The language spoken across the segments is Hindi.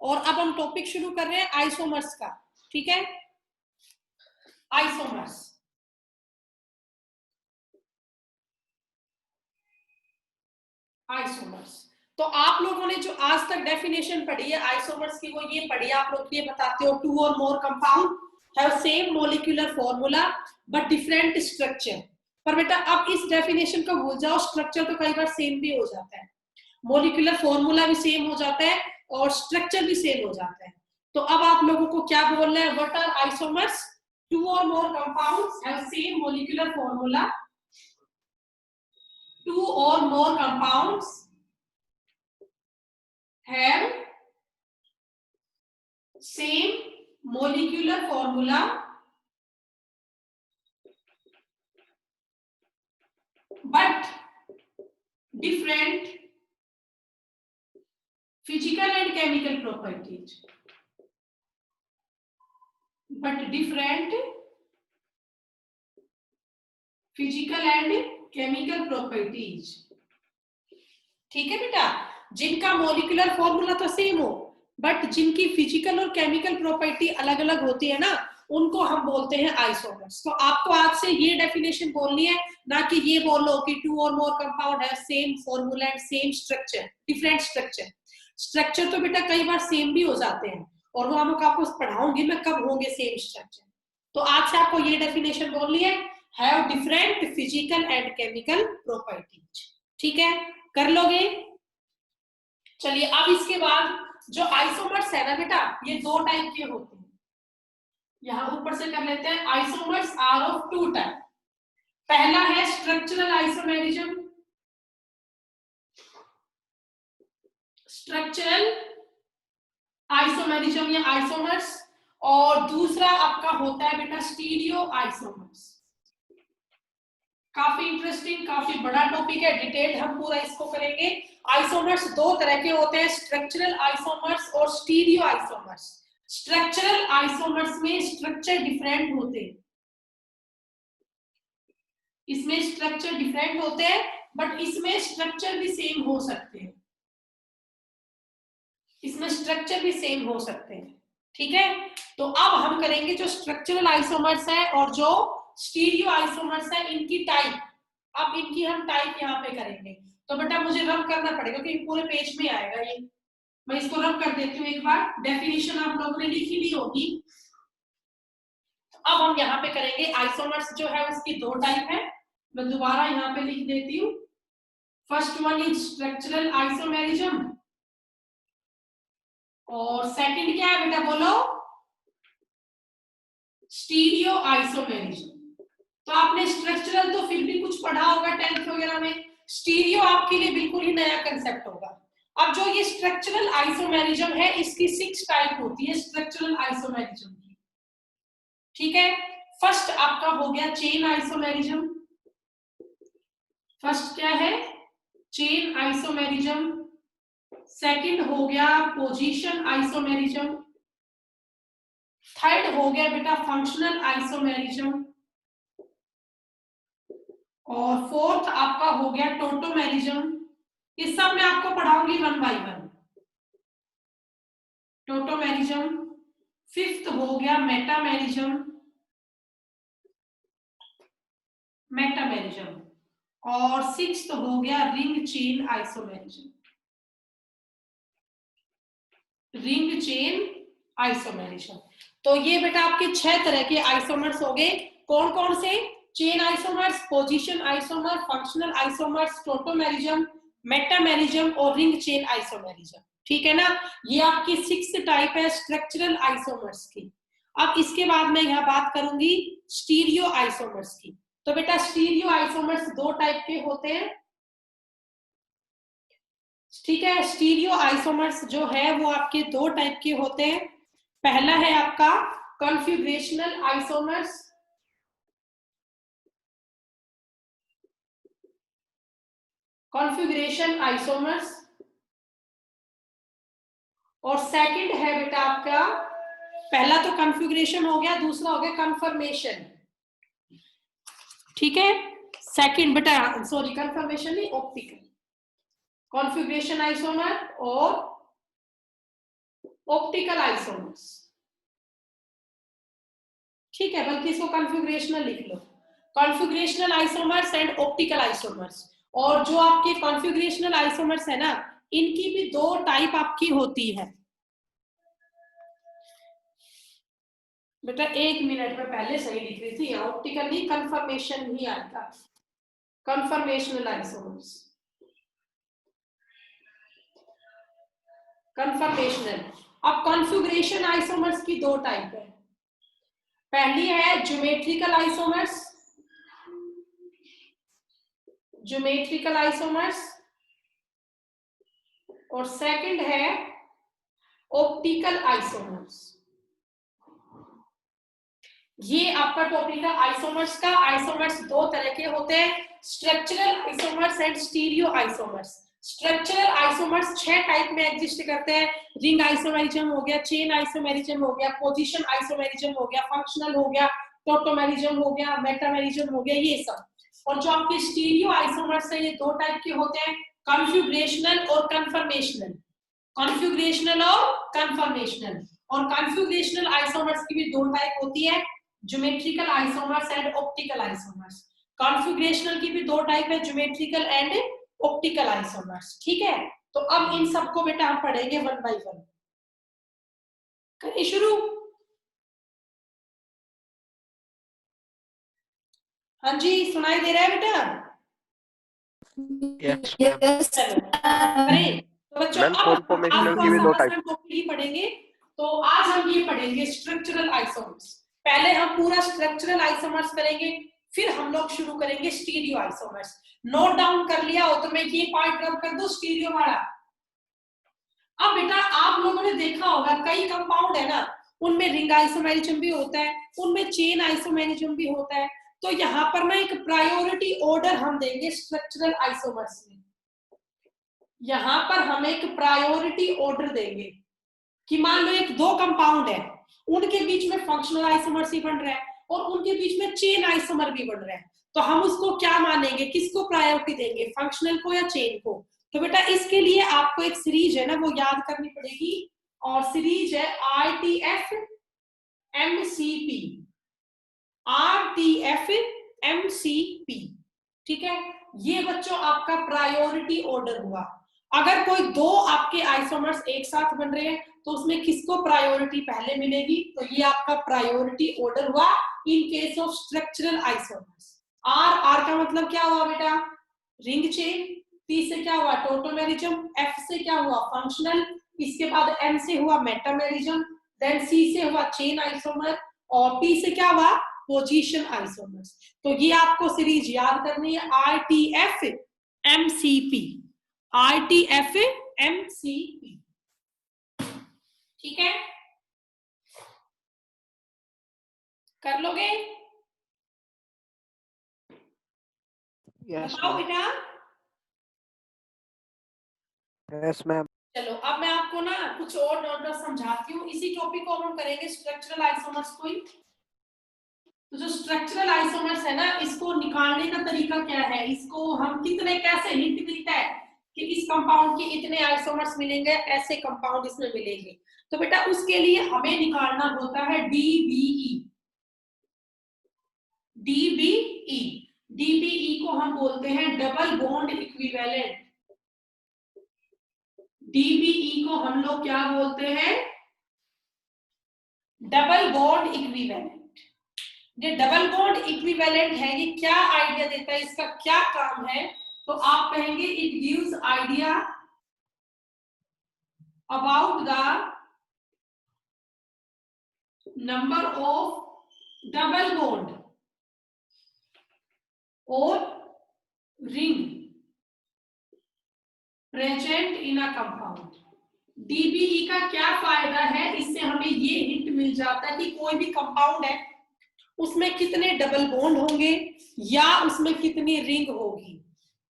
और अब हम टॉपिक शुरू कर रहे हैं आइसोमर्स का। ठीक है, आइसोमर्स। आइसोमर्स तो आप लोगों ने जो आज तक डेफिनेशन पढ़ी है आइसोमर्स की वो ये पढ़ी है। आप लोग ये बताते हो two or more compound have same molecular formula but different structure. पर बेटा अब इस डेफिनेशन को भूल जाओ, स्ट्रक्चर तो कई बार सेम भी हो जाता है, मॉलिक्यूलर फॉर्मूला भी सेम हो जाता है और स्ट्रक्चर भी सेम हो जाता है। तो अब आप लोगों को क्या बोलना है, what are isomers? Two or more compounds have same molecular formula, two or more compounds have same molecular formula but different physical and chemical properties, but different physical and chemical properties। ठीक है बेटा, जिनका मॉलिक्यूलर फॉर्मूला तो सेम हो बट जिनकी फिजिकल और केमिकल प्रॉपर्टी अलग अलग होती है ना, उनको हम बोलते हैं आइसोमर्स। तो आपको आज से ये डेफिनेशन बोलनी है, ना कि ये बोलो कि टू और मोर कंपाउंड है same formula and same structure, different structure. Structure तो बेटा कई बार सेम भी हो जाते हैं और वो हम आपको पढ़ाऊंगी मैं कब होंगे सेम स्ट्रक्चर। तो आज से आपको ये डेफिनेशन बोलनी है, have different physical and chemical properties. ठीक है, कर लोगे? चलिए अब इसके बाद जो आइसोमर्स है ना बेटा, ये दो टाइप के होते हैं। यहां ऊपर से कर लेते हैं, isomers are of two type. पहला है स्ट्रक्चरल आइसोमेरिज्म, स्ट्रक्चरल आइसोमेरिज्म या आइसोमर्स, और दूसरा आपका होता है बेटा स्टीरियो आइसोमर्स। काफी इंटरेस्टिंग, काफी बड़ा टॉपिक है, डिटेल हम पूरा इसको करेंगे। आइसोमर्स दो तरह के होते हैं, स्ट्रक्चरल आइसोमर्स और स्टीरियो आइसोमर्स। स्ट्रक्चरल आइसोमर्स में स्ट्रक्चर डिफरेंट होते हैं, इसमें स्ट्रक्चर डिफरेंट होते हैं बट इसमें स्ट्रक्चर भी सेम हो सकते हैं, इसमें स्ट्रक्चर भी सेम हो सकते हैं। ठीक है, तो अब हम करेंगे जो स्ट्रक्चरल आइसोमर्स है और जो स्टीरियो आइसोमर्स है इनकी टाइप। अब इनकी हम टाइप यहाँ पे करेंगे। तो बेटा मुझे रब करना पड़ेगा क्योंकि पूरे पेज में आएगा ये, मैं इसको रब कर देती हूँ एक बार। डेफिनेशन आप लोगों ने लिखी ली होगी। अब हम यहाँ पे करेंगे आइसोमर्स जो है उसकी दो टाइप है, मैं दोबारा यहाँ पे लिख देती हूँ। First one is structural isomerism और सेकंड क्या है बेटा बोलो, स्टीरियो आइसोमेरिज्म। तो आपने स्ट्रक्चरल तो फिर भी कुछ पढ़ा होगा 10th वगैरह में, स्टीरियो आपके लिए बिल्कुल ही नया कंसेप्ट होगा। अब जो ये स्ट्रक्चरल आइसोमेरिज्म है इसकी 6 टाइप होती है स्ट्रक्चरल आइसोमेरिज्म की। ठीक है, फर्स्ट आपका हो गया चेन आइसोमेरिज्म। फर्स्ट क्या है, चेन आइसोमेरिज्म। सेकंड हो गया पोजीशन आइसोमेरिज्म। थर्ड हो गया बेटा फंक्शनल आइसोमेरिज्म और फोर्थ आपका हो गया टोटोमेरिज्म। इस सब में आपको पढ़ाऊंगी 1 by 1। टोटोमेरिज्म, फिफ्थ हो गया मेटामेरिज्म, मेटामेरिज्म, और सिक्स्थ हो गया ring chain isomerism, ring chain isomerism. तो ये बेटा आपके 6 तरह के आइसोमर्स हो गए। कौन कौन से? Chain isomers, position isomer, functional isomers, tautomerism, metamerism और रिंग चेन आइसोमेरिज्म। ठीक है ना, ये आपकी 6 टाइप है स्ट्रक्चरल आइसोमर्स की। अब इसके बाद मैं यहाँ बात करूंगी स्टीरियो आइसोमर्स की। तो बेटा स्टीरियो आइसोमर्स दो टाइप के होते हैं। ठीक है, स्टीरियो आइसोमर्स जो है वो आपके दो टाइप के होते हैं। पहला है आपका कॉन्फ़िगरेशनल आइसोमर्स, कॉन्फ़िगरेशन आइसोमर्स, और सेकंड है बेटा आपका, पहला तो कॉन्फ़िगरेशन हो गया, दूसरा हो गया कन्फर्मेशन। ठीक है, सेकंड बेटा सॉरी कन्फर्मेशन नहीं, ऑप्टिकल। कॉन्फ़िगरेशन आइसोमर और ऑप्टिकल आइसोमर्स, ठीक है, बल्कि इसको कॉन्फ़िगरेशनल लिख लो, configurational isomers and optical isomers. और जो आपके कॉन्फ़िगरेशनल आइसोमर्स है ना, इनकी भी दो टाइप आपकी होती है बेटा। 1 मिनट में पहले सही लिख रही थी, ऑप्टिकल नहीं, कन्फर्मेशन ही आएगा, कन्फर्मेशनल आइसोमर्स, कन्फर्मेशनल। अब कॉन्फ़िगरेशन आइसोमर्स की दो टाइप है, पहली है ज्योमेट्रिकल आइसोमर्स, ज्योमेट्रिकल आइसोमर्स, और सेकंड है ऑप्टिकल आइसोमर्स। ये आपका टॉपिक है आइसोमर्स का। आइसोमर्स दो तरह के होते हैं, structural isomers and stereo isomers. Structural isomers 6 type में एग्जिस्ट करते हैं, रिंग आइसोमेरिज्म हो गया, चेन आइसोमेरिज्म हो गया, पोजीशन आइसोमेरिज्म हो गया, फंक्शनल हो गया, टोटोमेरिज्म हो गया, मेटामेरिज्म हो गया, ये सब। और जो आपके स्टीरियो आइसोमर्स है, ये दो टाइप के होते हैं, कॉन्फ़िगरेशनल और कन्फर्मेशनल, कॉन्फ़िगरेशनल और कन्फर्मेशनल। और कॉन्फ़िगरेशनल आइसोमर्स की भी दो टाइप होती है, geometrical isomers and optical isomers. Configurational की भी दो टाइप है, ज्योमेट्रिकल एंड ऑप्टिकल आइसोमर्स, ठीक है। तो अब इन सबको बेटा हम पढ़ेंगे वन बाय वन। करें शुरू? हाँ जी, सुनाई दे रहा है बेटा? Yes ma'am. चलो करें। तो बच्चों मैम अब कॉन्फॉर्मेशनल आपको की भी दो आसान टाइप। आसान टॉपिक ही पढ़ेंगे। तो आज हम ये पढ़ेंगे स्ट्रक्चरल आइसोमर्स। पहले हम पूरा स्ट्रक्चरल आइसोमर्स करेंगे, फिर हम लोग शुरू करेंगे स्टीरियो आइसोमर्स। नोट डाउन कर लिया हो तो मैं ये पार्ट रब कर दूं, स्टीरियो वाला। अब बेटा आप लोगों ने देखा होगा कई कंपाउंड है ना, उनमें रिंग आइसोमेरिज्म भी होता है, उनमें चेन आइसोमेरिज्म भी होता है। तो यहाँ पर ना एक प्रायोरिटी ऑर्डर हम देंगे स्ट्रक्चरल आइसोमर्स में। यहाँ पर हम एक प्रायोरिटी ऑर्डर देंगे कि मान लो एक दो कंपाउंड है, उनके बीच में फंक्शनल आइसोमर्स ही बन रहा है और उनके बीच में चेन आइसोमर भी बन रहा है, तो हम उसको क्या मानेंगे, किसको प्रायोरिटी देंगे, फंक्शनल को या चेन को? तो बेटा इसके लिए आपको एक सीरीज है ना, वो याद करनी पड़ेगी, और सीरीज है RTF MCP, RTF MCP, ठीक है। ये बच्चों आपका प्रायोरिटी ऑर्डर हुआ। अगर कोई दो आपके आइसोमर्स एक साथ बन रहे हैं तो उसमें किसको प्रायोरिटी पहले मिलेगी, तो ये आपका प्रायोरिटी ऑर्डर हुआ in case of structural isomers. R का मतलब क्या हुआ बेटा, रिंग चेन, T से क्या हुआ, टोटोमेरिज्म, F से क्या हुआ, फंक्शनल, इसके बाद M से हुआ मेटामेरिज्म, देन C से हुआ चेन आइसोमर, और P से क्या हुआ, पोजीशन आइसोमर्स। तो ये आपको सीरीज याद करनी है, RTF MCP, RTF MCP, ठीक है, कर लोगे? यस बताओ मैम। बेटा। Yes ma'am. चलो अब मैं आपको ना कुछ और नोट समझाती हूँ, इसी टॉपिक को हम करेंगे स्ट्रक्चरल आइसोमर्स को ही। तो जो स्ट्रक्चरल आइसोमर्स है ना, इसको निकालने का तरीका क्या है, इसको हम कितने कैसे हिंट मिलता है कि इस कंपाउंड के इतने आइसोमर्स मिलेंगे, ऐसे कंपाउंड इसमें मिलेंगे। तो बेटा उसके लिए हमें निकालना होता है DBE। DBE, DBE को हम बोलते हैं डबल बॉन्ड इक्विवेलेंट। DBE को हम लोग क्या बोलते हैं, डबल बॉन्ड इक्विवेलेंट। ये डबल बॉन्ड इक्विवेलेंट है, ये क्या आइडिया देता है, इसका क्या काम है, तो आप कहेंगे it gives idea about the number of double bond और ring present in a compound. DBE का क्या फायदा है, इससे हमें ये हिंट मिल जाता है कि कोई भी कंपाउंड है उसमें कितने डबल बॉन्ड होंगे या उसमें कितनी रिंग होगी,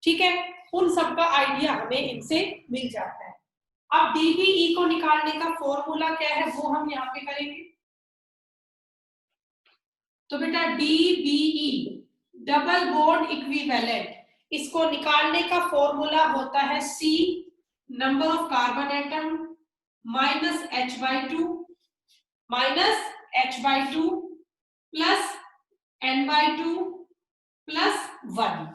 ठीक है, उन सब का आइडिया हमें इनसे मिल जाता है। अब डीबीई को निकालने का फॉर्मूला क्या है वो हम यहाँ पे करेंगे। तो बेटा डीबीई डबल बॉन्ड इक्विवेलेंट, इसको निकालने का फॉर्मूला होता है C number of carbon atom minus H/2 minus H/2 plus N/2 plus 1।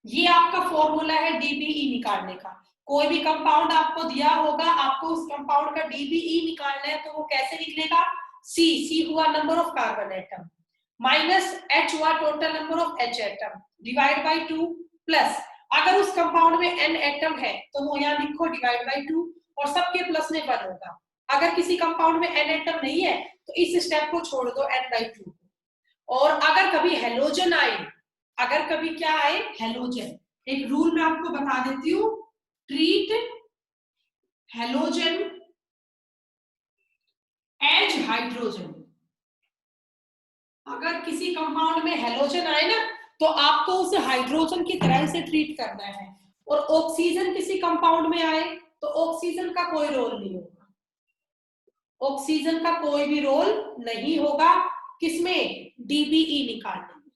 ये आपका फॉर्मूला है डीबीई निकालने का। कोई भी कंपाउंड आपको दिया होगा, आपको उस कंपाउंड का डीबीई निकालना है, तो वो कैसे निकलेगा? सी हुआ number of carbon atom, minus H हुआ total number of H atom, divide by 2 plus, अगर उस कंपाउंड में N एटम है तो वो यहाँ लिखो डिवाइड बाय 2 और सबके प्लस में 1 होगा। अगर किसी कंपाउंड में N एटम नहीं है तो इस स्टेप को छोड़ दो N/2। और अगर कभी हेलोजन आए, अगर कभी क्या आए हेलोजन, एक रूल मैं आपको बता देती हूँ, ट्रीट हेलोजन एज हाइड्रोजन। अगर किसी कंपाउंड में हेलोजन आए ना तो आपको उसे हाइड्रोजन की तरह से ट्रीट करना है। और ऑक्सीजन किसी कंपाउंड में आए तो ऑक्सीजन का कोई रोल नहीं होगा, ऑक्सीजन का कोई भी रोल नहीं होगा किसमें? डीबीई निकालने में।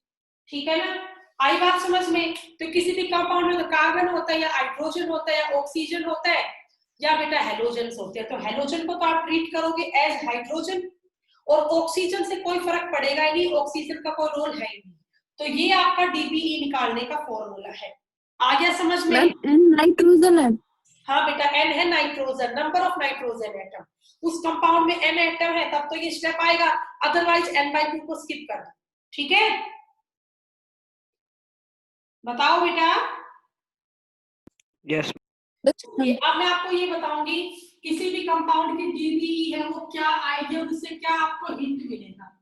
ठीक है ना, आई बात समझ में? तो किसी भी कंपाउंड में तो कार्बन होता है या हाइड्रोजन होता है या ऑक्सीजन होता है या बेटा हेलोजन होते हैं। तो हेलोजन को तो आप ट्रीट करोगे एज हाइड्रोजन और ऑक्सीजन से कोई फर्क पड़ेगा ही नहीं, ऑक्सीजन का कोई रोल है ही नहीं। तो ये आपका डीबीई निकालने का फॉर्मूला है। आ गया समझ में? एन नाइट्रोजन है। हाँ बेटा, एन है nitrogen, number of nitrogen atom. उस कंपाउंड में एन एटम है तब तो ये स्टेप आएगा, अदरवाइज N/2 को स्किप कर दो। ठीक है, बताओ बेटा। Yes. ये अब मैं आपको ये बताऊंगी किसी भी कंपाउंड की डीबीई है वो क्या आएगी और उससे क्या आपको हिंट मिलेगा।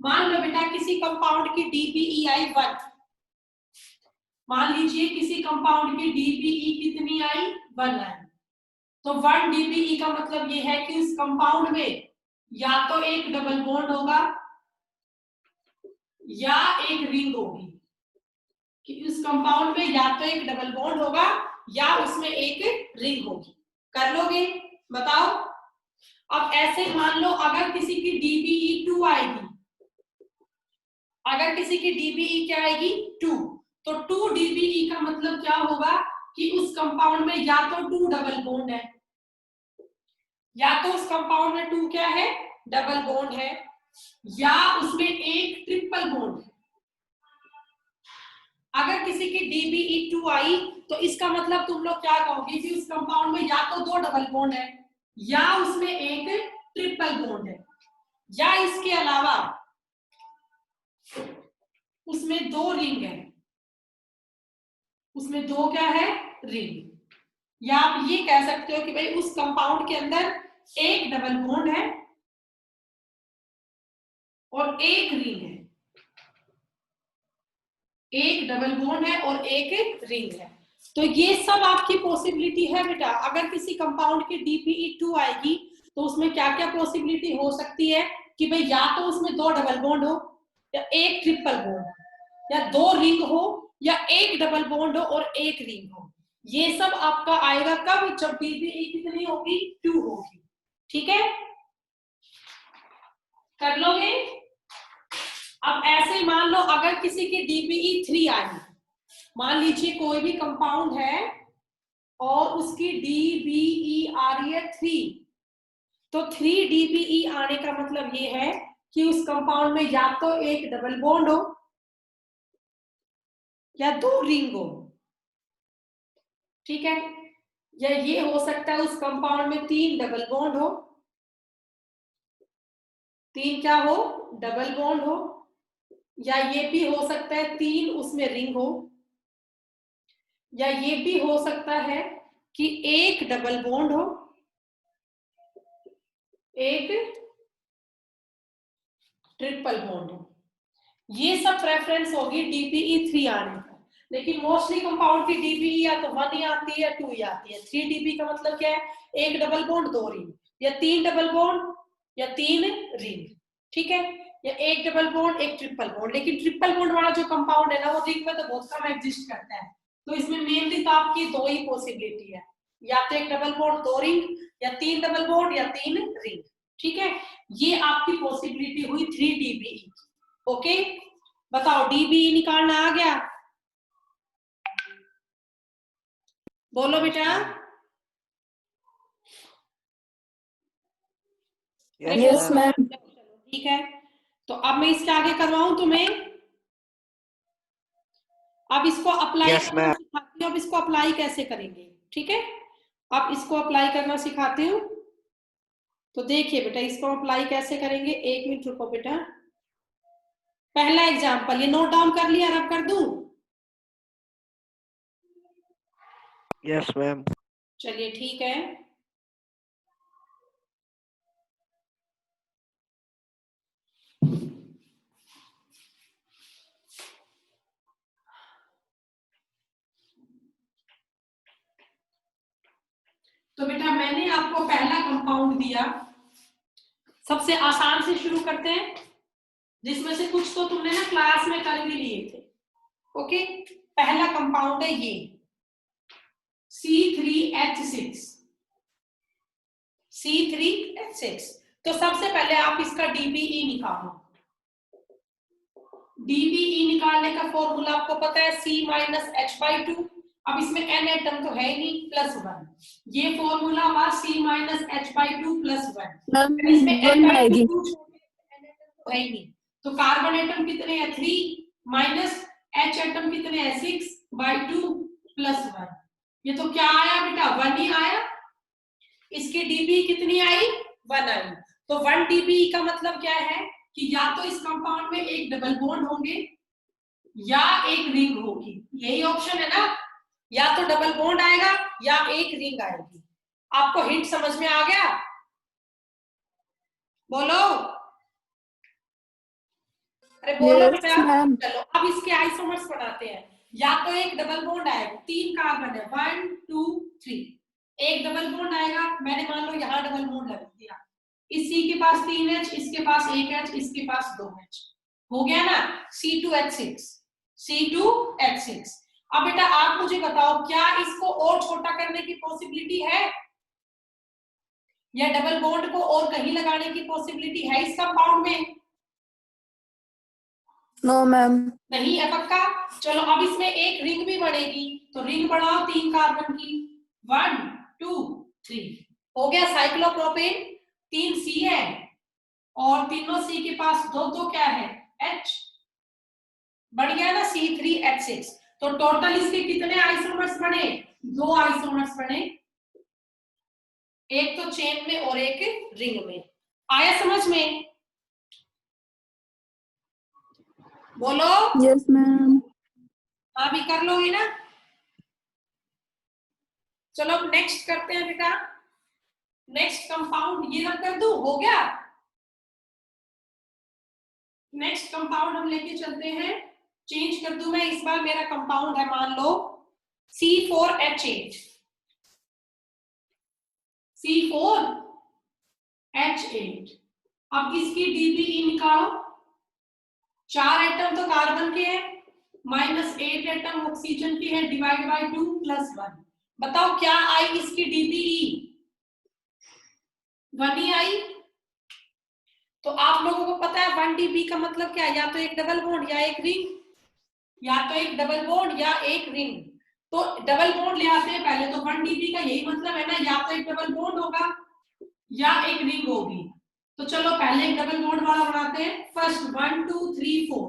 मान लो बेटा किसी कंपाउंड की डीबीई आई 1, मान लीजिए किसी कंपाउंड की डीबीई कितनी आई? 1 आई। तो 1 डीबीई का मतलब ये है कि उस कंपाउंड में या तो एक डबल बॉन्ड होगा या एक रिंग होगी, कि उस कंपाउंड में या तो एक डबल बॉन्ड होगा या उसमें एक रिंग होगी। कर लोगे? बताओ। अब ऐसे मान लो अगर किसी की डीबीई 2 आएगी, अगर किसी की डीबीई क्या आएगी? 2, तो 2 डीबीई का मतलब क्या होगा कि उस कंपाउंड में या तो 2 डबल बॉन्ड है, या तो उस कंपाउंड में 2 क्या है? डबल बॉन्ड है, या उसमें एक ट्रिपल बॉन्ड है। अगर किसी की डीबीई 2 आई तो इसका मतलब तुम लोग क्या कहोगे कि उस कंपाउंड में या तो 2 डबल बॉन्ड है या उसमें एक ट्रिपल बॉन्ड है, या इसके अलावा उसमें 2 रिंग है, उसमें 2 क्या है? रिंग। या आप ये कह सकते हो कि भाई उस कंपाउंड के अंदर एक डबल बॉन्ड है और एक रिंग है, एक डबल बॉन्ड है और एक रिंग है। तो ये सब आपकी पॉसिबिलिटी है बेटा। अगर किसी कंपाउंड की डीपीई 2 आएगी तो उसमें क्या क्या पॉसिबिलिटी हो सकती है कि भाई या तो उसमें 2 डबल बॉन्ड हो या एक ट्रिपल बॉन्ड या 2 रिंग हो या एक डबल बॉन्ड हो और एक रिंग हो। ये सब आपका आएगा कब? जब डीपीई कितनी होगी? 2 होगी। ठीक है, कर लोगे? अब ऐसे ही मान लो अगर किसी की डीपीई 3 आई, मान लीजिए कोई भी कंपाउंड है और उसकी डीबीई आ रही है 3, तो 3 डीबीई आने का मतलब ये है कि उस कंपाउंड में या तो एक डबल बॉन्ड हो या 2 रिंग हो। ठीक है, या ये हो सकता है उस कंपाउंड में 3 डबल बॉन्ड हो, 3 क्या हो? डबल बॉन्ड हो, या ये भी हो सकता है 3 उसमें रिंग हो, या ये भी हो सकता है कि एक डबल बॉन्ड हो, एक ट्रिपल बॉन्ड हो। ये सब प्रेफरेंस होगी डीपीई 3 आने का। लेकिन मोस्टली कंपाउंड की डीपीई या तो 1 ही आती है या 2 ही आती है। 3 डीपी का मतलब क्या है? एक डबल बॉन्ड 2 रिंग, या 3 डबल बॉन्ड या 3 रिंग। ठीक है, या एक डबल बॉन्ड एक ट्रिपल बॉन्ड। लेकिन ट्रिपल बॉन्ड वाला जो कंपाउंड है ना वो रिंग में तो बहुत कम एग्जिस्ट करता है। तो इसमें मेनली तो आपकी 2 ही पॉसिबिलिटी है, या तो एक डबल बॉन्ड 2 रिंग, या 3 डबल बॉन्ड या 3 रिंग। ठीक है, ये आपकी पॉसिबिलिटी हुई 3 डीबीई। ओके, बताओ डीबीई निकालना आ गया? बोलो बेटा। Yes, Yes, ma'am. ma'am. चलो ठीक है, तो अब मैं इसके आगे करवाऊं तुम्हें। अब इसको अप्लाई Yes, करना ma'am. सिखाती हूँ। अब इसको अप्लाई कैसे करेंगे, ठीक है। अब इसको अप्लाई करना सिखाती हूँ। तो देखिए बेटा, इसको अप्लाई कैसे करेंगे, एक मिनट रुको बेटा। पहला एग्जाम्पल ये नोट डाउन कर लिया, रब कर दूं? Yes, ma'am. चलिए ठीक है। तो बेटा मैंने आपको पहला कंपाउंड दिया, सबसे आसान से शुरू करते हैं, जिसमें से कुछ तो तुमने ना क्लास में कर भी लिए थे। ओके, पहला कंपाउंड है ये C3H6। C3H6। तो सबसे पहले आप इसका DBE निकालो। DBE निकालने का फॉर्मूला आपको पता है, C-H/2। अब इसमें N एटम तो है ही नहीं, +1। ये फॉर्मूला हुआ C-H/2 +1। इसमें N आएगी। N एटम तो है ही नहीं, तो कार्बन एटम कितने हैं 3 माइनस H एटम कितने हैं 6/2 +1। ये तो क्या आया बेटा, 1 ही आया। इसकी DBE कितनी आई, 1 आई। तो 1 DBE का मतलब क्या है कि या तो इस कंपाउंड में एक डबल बॉन्ड होंगे या एक रिंग होगी। यही ऑप्शन है ना, या तो डबल बॉन्ड आएगा या एक रिंग आएगी। आपको हिंट समझ में आ गया, बोलो। अरे बोलो Yes, बेटा। ma'am. चलो अब इसके आइसोमर्स बनाते हैं। या तो एक डबल बॉन्ड आएगा, 3 कार्बन है 1 2 3, एक डबल बॉन्ड आएगा। मैंने मान लो यहाँ डबल बॉन्ड लगा दिया, इस C के पास 3H, इसके पास 1H, इसके पास 2H, हो गया ना C2H6। C2H6। अब बेटा आप मुझे बताओ, क्या इसको और छोटा करने की पॉसिबिलिटी है, या डबल बॉन्ड को और कहीं लगाने की पॉसिबिलिटी है इस कंपाउंड में? No, ma'am. नहीं है पक्का। चलो अब इसमें एक रिंग भी बनेगी, तो रिंग बनाओ 3 कार्बन की, 1 2 3, हो गया साइक्लोप्रोपेन। 3 C है और तीनों C के पास दो दो क्या है H, बढ़ गया ना C3H6। तो टोटल इसके कितने आइसोमर्स बने, 2 आइसोमर्स बने, एक तो चेन में और एक रिंग में। आया समझ में, बोलो। Yes, ma'am. हाँ भी कर लोगे ना। चलो अब नेक्स्ट करते हैं बेटा। नेक्स्ट कंपाउंड ये रख कर दूं, हो गया। नेक्स्ट कंपाउंड हम लेके चलते हैं, चेंज कर दूं मैं इस बार। मेरा कंपाउंड है मान लो C4H8। C4H8। अब इसकी DBE निकालो। 4 एटम तो कार्बन के हैं, -8 एटम ऑक्सीजन की है, डिवाइड बाय 2 +1। बताओ क्या आई इसकी DBE, 1 ही आई। तो आप लोगों को पता है 1 DB का मतलब क्या है, या तो एक डबल बॉन्ड या एक रिंग, या तो एक डबल बॉन्ड या एक रिंग। तो डबल बॉन्ड ले आते हैं पहले, तो 1 DB का यही मतलब है ना, या तो एक डबल बॉन्ड होगा या एक रिंग होगी। तो चलो पहले एक डबल बॉन्ड वाला बनाते हैं। फर्स्ट 1 2 3 4,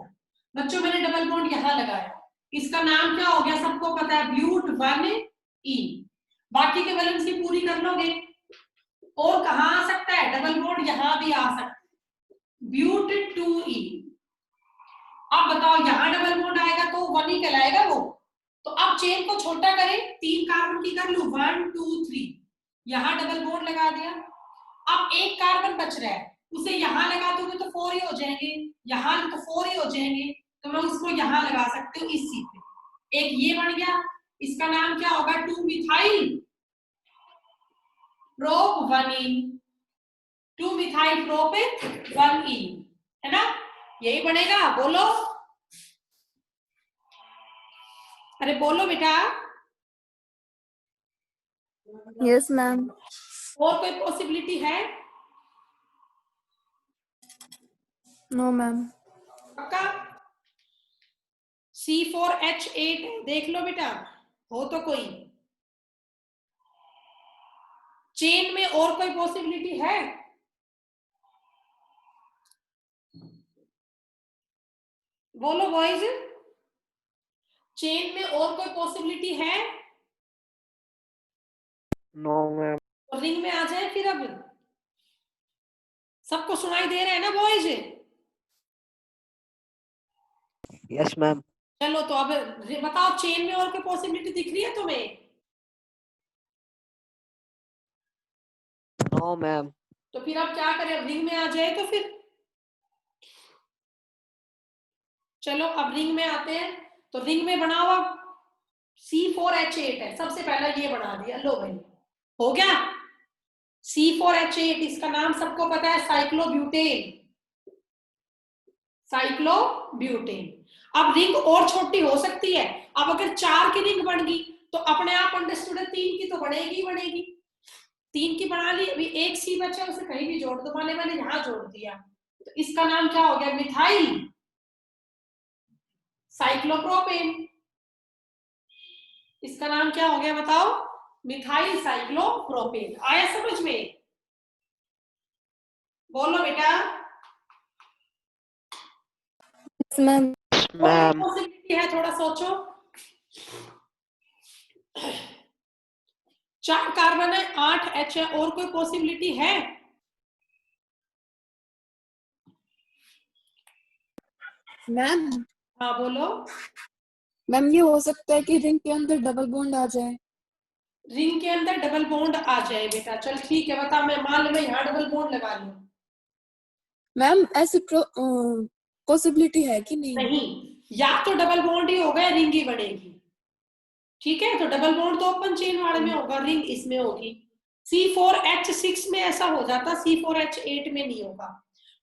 बच्चों मैंने डबल बॉन्ड यहां लगाया, इसका नाम क्या हो गया सबको पता है, ब्यूट 1E। बाकी के वैलेंसी पूरी कर लोगे। और कहां आ सकता है डबल बॉन्ड, यहां भी आ सकता है, ब्यूट 2E। अब बताओ यहां डबल बॉन्ड आएगा तो 1 ही कहलाएगा वो। तो अब चेन को छोटा करें, 3 कार्बन की कर लू 1 2 3, यहां डबल बॉन्ड लगा दिया। अब एक कार्बन बच रहा है, उसे यहां लगा दोगे तो 4 ही हो जाएंगे, यहां तो 4 ही हो जाएंगे, तो मैं उसको यहां लगा सकती हूँ इस सी पे। एक ये बन गया, इसका नाम क्या होगा 2 methyl prop 1E। 2 methyl prop 1E है ना, यही बनेगा, बोलो। अरे बोलो बेटा। Yes, ma'am. और कोई पॉसिबिलिटी है? No, ma'am. पक्का। C4H8 देख लो बेटा, हो तो कोई चेन में और कोई पॉसिबिलिटी है? बोलो बॉयज, चेन में और कोई पॉसिबिलिटी है? No, ma'am. रिंग में आ जाए फिर। अब सबको सुनाई दे रहा है ना बॉयज? Yes, ma'am. चलो तो अब बताओ, चेन में और कोई पॉसिबिलिटी दिख रही है तुम्हें? No, ma'am. तो फिर अब क्या करें? रिंग में आ जाए तो फिर चलो अब रिंग में आते हैं। तो रिंग में बनाओ। अब C4H8 है, सबसे पहला ये बना दिया। लो भाई, हो गया। C4H8, इसका नाम सबको पता है, साइक्लोब्यूटेन। साइक्लोब्यूटेन। अब रिंग और छोटी हो सकती है। अब अगर 4 की रिंग बन गई तो अपने आप अंडरस्टूड है 3 की तो बनेगी ही बनेगी। 3 की बना ली, अभी एक सी बचा, उसे कहीं भी जोड़ दो। मैंने यहां जोड़ दिया, तो इसका नाम क्या हो गया? Methyl cyclopropane. इसका नाम क्या हो गया बताओ? Methyl cyclopropane. आया समझ में? बोलो बेटा। Yes, ma'am. Yes, और क्या ma'am. पॉसिबिलिटी है, थोड़ा सोचो। 4 कार्बन है, 8 H है, और कोई पॉसिबिलिटी है? मैम, हाँ बोलो। मैम ये हो सकता है कि रिंग के अंदर डबल बॉन्ड आ जाए। रिंग के अंदर डबल बॉन्ड आ जाए बेटा, चल ठीक है, बता। मैं मान लो मैं यहाँ डबल बॉन्ड लगा लूं। मैम ऐसी पॉसिबिलिटी है कि नहीं? नहीं, या तो डबल बॉन्ड ही होगा या रिंग ही बनेगी। ठीक है, तो डबल बॉन्ड तो ओपन चेन वाले में होगा, रिंग इसमें होगी। C4H6 में ऐसा हो जाता, C4H8 में नहीं होगा।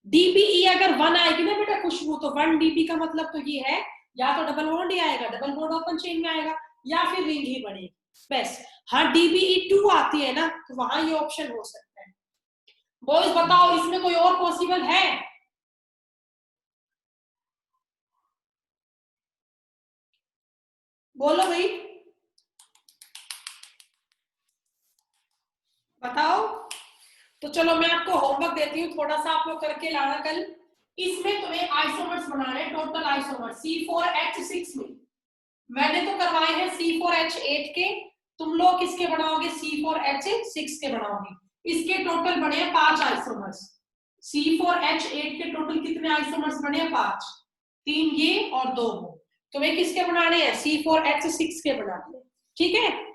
DBE अगर 1 आएगी ना बेटा खुशबू, तो 1 DB का मतलब तो ये है, या तो डबल बॉन्ड ही आएगा, डबल बॉन्ड ओपन चेन में आएगा, या फिर रिंग ही बनेगी बस। हाँ, DBE 2 आती है ना, तो वहां ये ऑप्शन हो सकता है। बॉयज बताओ, इसमें कोई और पॉसिबल है? बोलो भाई, बताओ। तो चलो मैं आपको होमवर्क देती हूँ, थोड़ा सा आप लोग करके लाना कल। इसमें तुम्हें आइसोमर्स बनाने, टोटल आइसोमर्स C4H6 में। मैंने तो करवाए हैं C4H8 के, तुम लोग किसके बनाओगे? C4H6 के बनाओगे। इसके टोटल बने हैं 5 आइसोमर्स। C4H8 के टोटल कितने आइसोमर्स बने हैं? 5। 3 ये और 2 वो। तुम्हें किसके बनाने हैं? C4H6 के बनाने हैं। ठीक है।